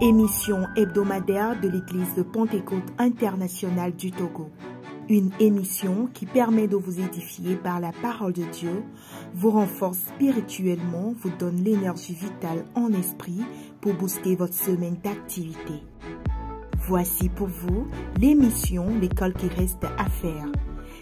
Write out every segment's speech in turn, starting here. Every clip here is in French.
Émission hebdomadaire de l'Église de Pentecôte internationale du Togo. Une émission qui permet de vous édifier par la parole de Dieu, vous renforce spirituellement, vous donne l'énergie vitale en esprit pour booster votre semaine d'activité. Voici pour vous l'émission L'école qui reste à faire.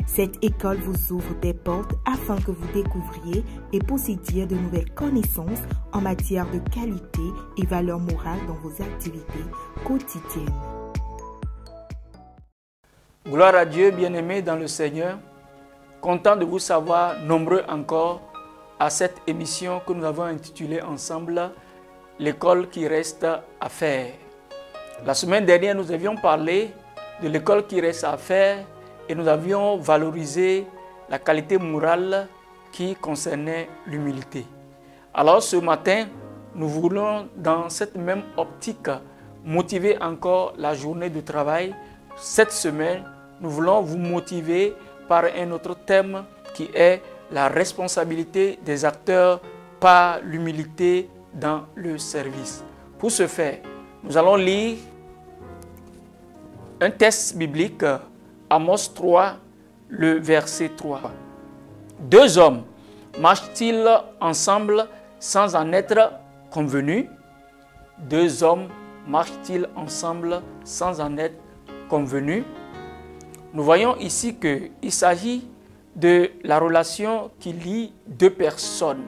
Cette école vous ouvre des portes afin que vous découvriez et possédiez de nouvelles connaissances en matière de qualité et valeur morale dans vos activités quotidiennes. Gloire à Dieu, bien-aimés dans le Seigneur. Content de vous savoir nombreux encore à cette émission que nous avons intitulée ensemble « L'école qui reste à faire ». La semaine dernière, nous avions parlé de l'école qui reste à faire et nous avions valorisé la qualité morale qui concernait l'humilité. Alors ce matin, nous voulons dans cette même optique motiver encore la journée de travail. Cette semaine, nous voulons vous motiver par un autre thème qui est la responsabilité des acteurs par l'humilité dans le service. Pour ce faire, nous allons lire un texte biblique, Amos 3, le verset 3. Deux hommes marchent-ils ensemble sans en être convenus? Deux hommes marchent-ils ensemble sans en être convenus? Nous voyons ici qu'il s'agit de la relation qui lie deux personnes,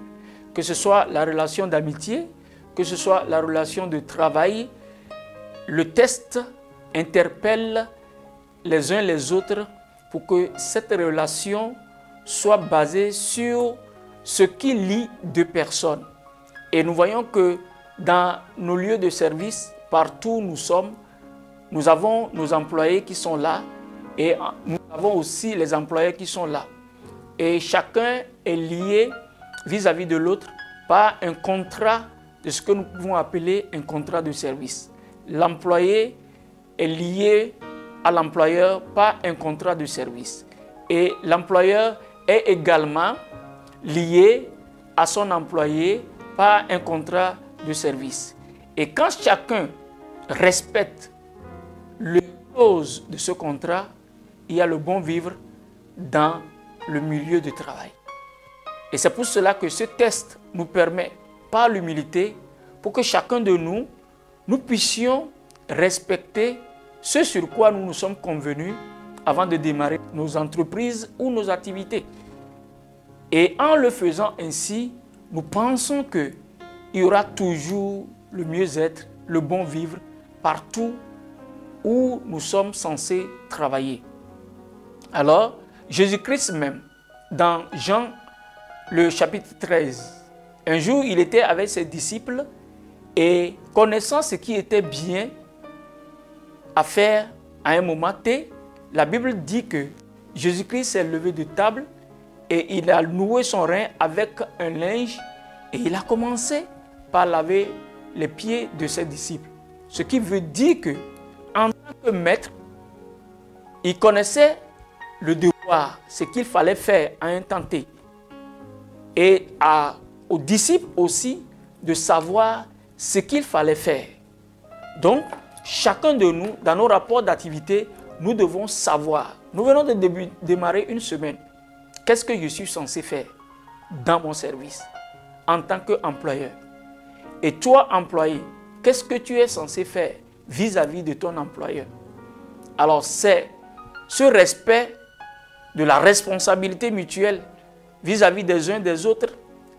que ce soit la relation d'amitié, que ce soit la relation de travail. Le texte interpelle les uns les autres pour que cette relation soit basée sur ce qui lie deux personnes. Et nous voyons que dans nos lieux de service, partout où nous sommes, nous avons nos employés qui sont là et nous avons aussi les employés qui sont là. Et chacun est lié vis-à-vis de l'autre par un contrat de ce que nous pouvons appeler un contrat de service. L'employé est lié à l'employeur par un contrat de service. Et l'employeur est également lié à son employé par un contrat de service. Et quand chacun respecte les clauses de ce contrat, il y a le bon vivre dans le milieu de travail. Et c'est pour cela que ce texte nous permet, par l'humilité, pour que chacun de nous, nous puissions respecter ce sur quoi nous nous sommes convenus avant de démarrer nos entreprises ou nos activités. Et en le faisant ainsi, nous pensons qu'il y aura toujours le mieux-être, le bon vivre partout où nous sommes censés travailler. Alors, Jésus-Christ même, dans Jean, le chapitre 13, un jour, il était avec ses disciples et connaissant ce qui était bien à faire à un moment T, la Bible dit que Jésus-Christ s'est levé de table et il a noué son rein avec un linge et il a commencé par laver les pieds de ses disciples. Ce qui veut dire que, en tant que maître, il connaissait le devoir, ce qu'il fallait faire à un temps T. Et aux disciples aussi de savoir ce qu'il fallait faire. Donc, chacun de nous, dans nos rapports d'activité, nous devons savoir. Nous venons de démarrer une semaine. Qu'est-ce que je suis censé faire dans mon service en tant qu'employeur? Et toi, employé, qu'est-ce que tu es censé faire vis-à-vis de ton employeur? Alors, c'est ce respect de la responsabilité mutuelle vis-à-vis des uns des autres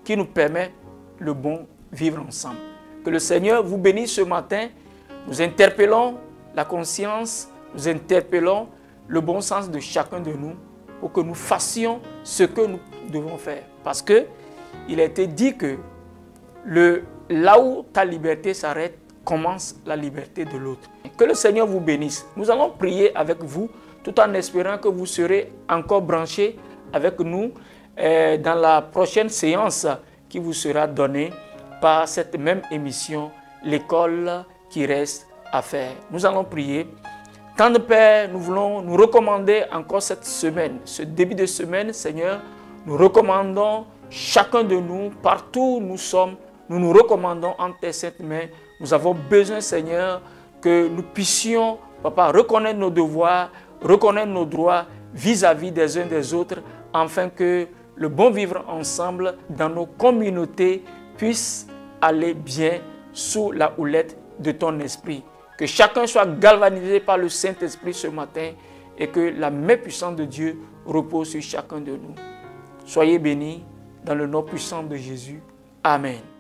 qui nous permet le bon vivre ensemble. Que le Seigneur vous bénisse ce matin. Nous interpellons la conscience, nous interpellons le bon sens de chacun de nous pour que nous fassions ce que nous devons faire. Parce qu'il a été dit que là où ta liberté s'arrête, commence la liberté de l'autre. Que le Seigneur vous bénisse. Nous allons prier avec vous tout en espérant que vous serez encore branchés avec nous dans la prochaine séance qui vous sera donnée par cette même émission, l'école qui reste à faire. Nous allons prier. Tendre Père, nous voulons nous recommander encore cette semaine, ce début de semaine, Seigneur. Nous recommandons chacun de nous, partout où nous sommes, nous nous recommandons entre tes saintes mains. Nous avons besoin, Seigneur, que nous puissions, Papa, reconnaître nos devoirs, reconnaître nos droits vis-à-vis des uns des autres, afin que le bon vivre ensemble dans nos communautés puisse aller bien sous la houlette de ton esprit. Que chacun soit galvanisé par le Saint-Esprit ce matin et que la main puissante de Dieu repose sur chacun de nous. Soyez bénis dans le nom puissant de Jésus. Amen.